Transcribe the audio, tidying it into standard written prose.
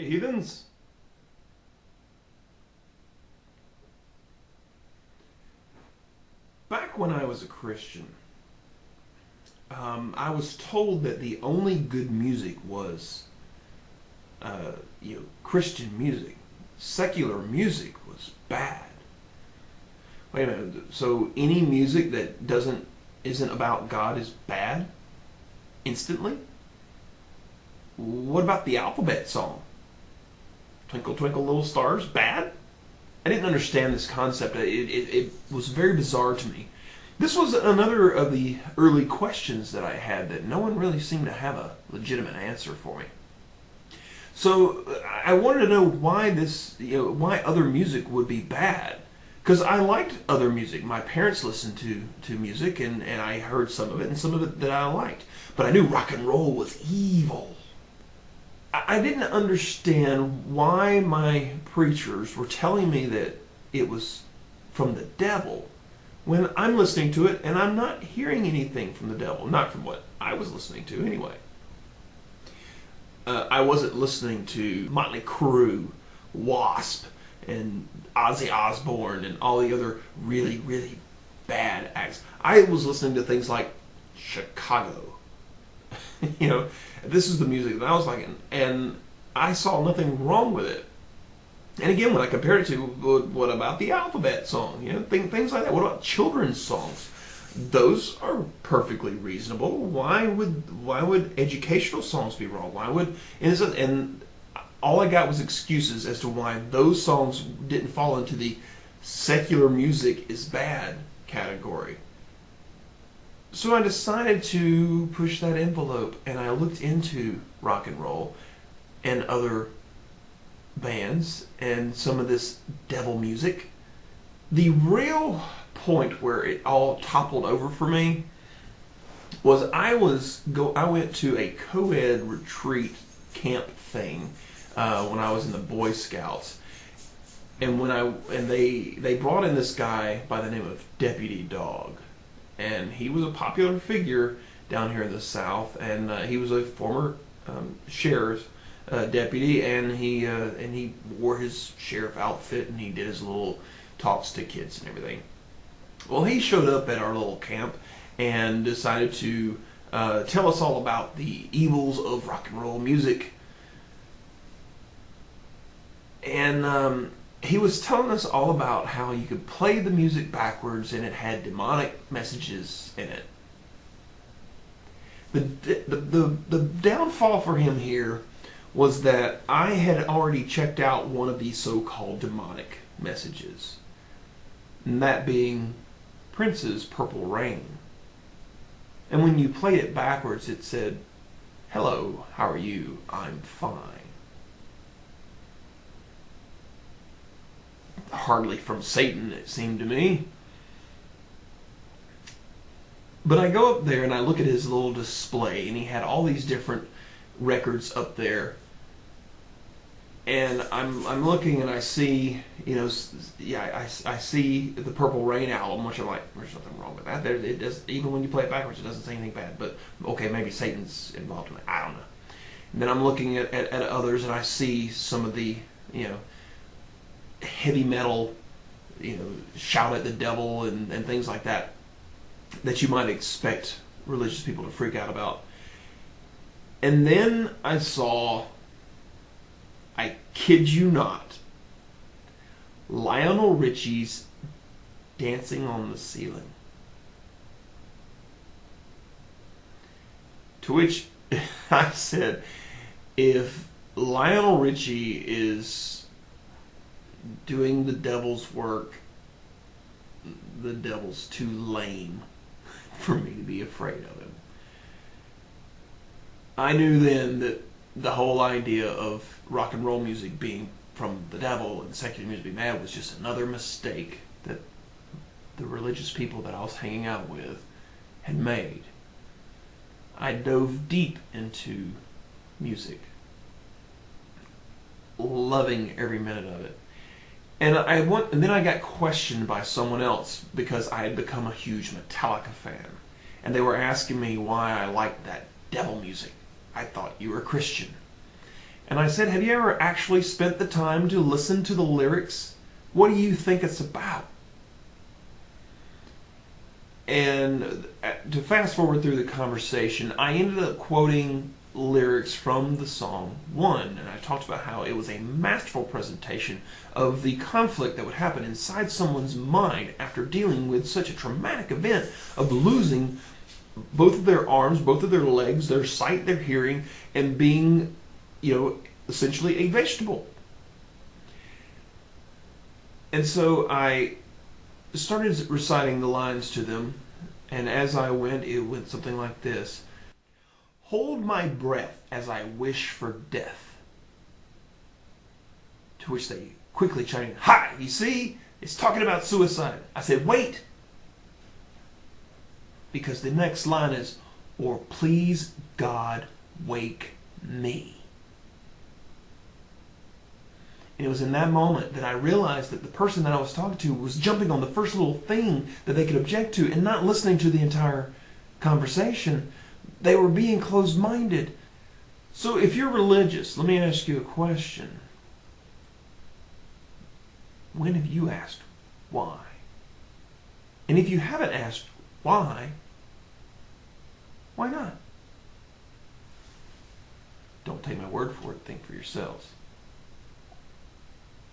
Hey, heathens. Back when I was a Christian, I was told that the only good music was, Christian music. Secular music was bad. Wait a minute. So any music that isn't about God is bad instantly? What about the alphabet song? Twinkle Twinkle Little Stars, bad? I didn't understand this concept. It was very bizarre to me. This was another of the early questions that I had that no one really seemed to have a legitimate answer for me. So I wanted to know why why other music would be bad. Because I liked other music. My parents listened to music, and I heard some of it, and some of it that I liked. But I knew rock and roll was evil. I didn't understand why my preachers were telling me that it was from the devil when I'm listening to it and I'm not hearing anything from the devil. Not from what I was listening to, anyway. I wasn't listening to Motley Crue, Wasp, and Ozzy Osbourne, and all the other really, really bad acts. I was listening to things like Chicago. This is the music that I was liking, and I saw nothing wrong with it. And again, when I compared it to what about the alphabet song, things like that. What about children's songs? Those are perfectly reasonable. Why would educational songs be wrong? And all I got was excuses as to why those songs didn't fall into the secular music is bad category. So I decided to push that envelope, and I looked into rock and roll and other bands and some of this devil music. The real point where it all toppled over for me was I went to a co-ed retreat camp thing when I was in the Boy Scouts, and they brought in this guy by the name of Deputy Dog. And he was a popular figure down here in the South, and he was a former sheriff's deputy, and he wore his sheriff outfit, and he did his little talks to kids and everything. Well, he showed up at our little camp and decided to tell us all about the evils of rock and roll music, and he was telling us all about how you could play the music backwards and it had demonic messages in it. The downfall for him here was that I had already checked out one of these so-called demonic messages, and that being Prince's Purple Rain. And when you played it backwards, it said, "Hello, how are you? I'm fine." Hardly from Satan, it seemed to me. But I go up there and I look at his little display, and he had all these different records up there. And I'm looking and I see, I see the Purple Rain album, which I'm like, there's nothing wrong with that. It does, even when you play it backwards, it doesn't say anything bad. But okay, maybe Satan's involved in it. I don't know. And then I'm looking at others, and I see some of the, heavy metal, shout at the devil and things like that you might expect religious people to freak out about. And then I saw, I kid you not, Lionel Richie's Dancing on the Ceiling. To which I said, if Lionel Richie is doing the devil's work, the devil's too lame for me to be afraid of him. I knew then that the whole idea of rock and roll music being from the devil and secular music being bad was just another mistake that the religious people that I was hanging out with had made. I dove deep into music, loving every minute of it. And then I got questioned by someone else because I had become a huge Metallica fan, and they were asking me why I liked that devil music. I thought you were a Christian, And I said, have you ever actually spent the time to listen to the lyrics? What do you think it's about? And to fast forward through the conversation, I ended up quoting lyrics from the song One, and I talked about how it was a masterful presentation of the conflict that would happen inside someone's mind after dealing with such a traumatic event of losing both of their arms, both of their legs, their sight, their hearing, and being, essentially a vegetable. And so I started reciting the lines to them, and as I went, it went something like this. Hold my breath as I wish for death. To which they quickly chimed in, hi, you see, it's talking about suicide. I said, wait. Because the next line is, or please God, wake me. And it was in that moment that I realized that the person that I was talking to was jumping on the first little thing that they could object to and not listening to the entire conversation. They were being closed-minded. So if you're religious, let me ask you a question. When have you asked why? And if you haven't asked why not? Don't take my word for it. Think for yourselves.